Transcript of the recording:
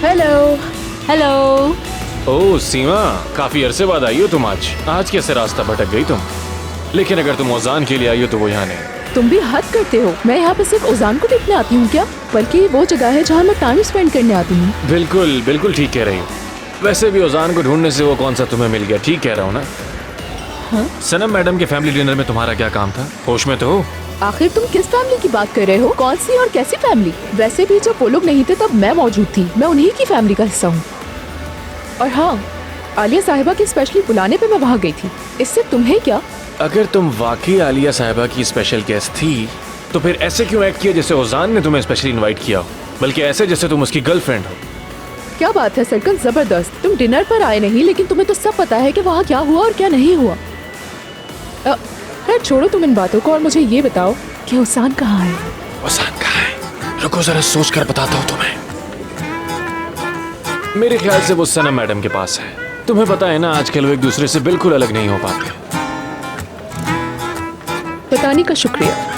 Hello. Hello. ओह सीमा, काफी अरसे बाद आई हो तुम आज कैसे रास्ता भटक गई तुम? लेकिन अगर तुम ओजान के लिए आई हो तो वो यहाँ नहीं। तुम भी हद करते हो। मैं यहाँ पे सिर्फ ओजान को देखने आती हूँ क्या? बल्कि वो जगह है जहाँ मैं टाइम स्पेंड करने आती हूँ। बिल्कुल बिल्कुल ठीक कह रही हो। वैसे भी ओजान को ढूंढने से वो कौन सा तुम्हें मिल गया, ठीक कह रहा हूँ ना? हाँ? सनम मैडम के फैमिली डिनर में तुम्हारा क्या काम था? होश में तो हो? आखिर तुम किस फैमिली की बात कर रहे हो? कौन सी और कैसी फैमिली? वैसे भी जब वो लोग नहीं थे तब मैं मौजूद थी। मैं उन्हीं की फैमिली का हिस्सा हूँ। और हाँ, आलिया साहिबा के स्पेशली बुलाने पे मैं वहाँ गई थी। इससे तुम्हें क्या? अगर तुम वाकई आलिया साहिबा की स्पेशल गेस्ट थी तो फिर ऐसे क्यों एक्ट किया जैसे ओजान ने तुम्हें स्पेशली इनवाइट किया हो, बल्कि ऐसे जैसे तुम उसकी गर्लफ्रेंड हो? क्या बात है सर्कल, जबरदस्त। तुम डिनर पर आए नहीं, लेकिन तुम्हें तो सब पता है कि वहाँ क्या हुआ और क्या नहीं हुआ। खैर छोड़ो तुम इन बातों को और मुझे ये बताओ कि ओसान कहाँ है? ओजान कहाँ है? रुको जरा सोच कर बताता हूँ तुम्हें। मेरे ख्याल से वो सनम मैडम के पास है। तुम्हें पता है ना, आजकल वो एक दूसरे से बिल्कुल अलग नहीं हो पाते। बताने का शुक्रिया।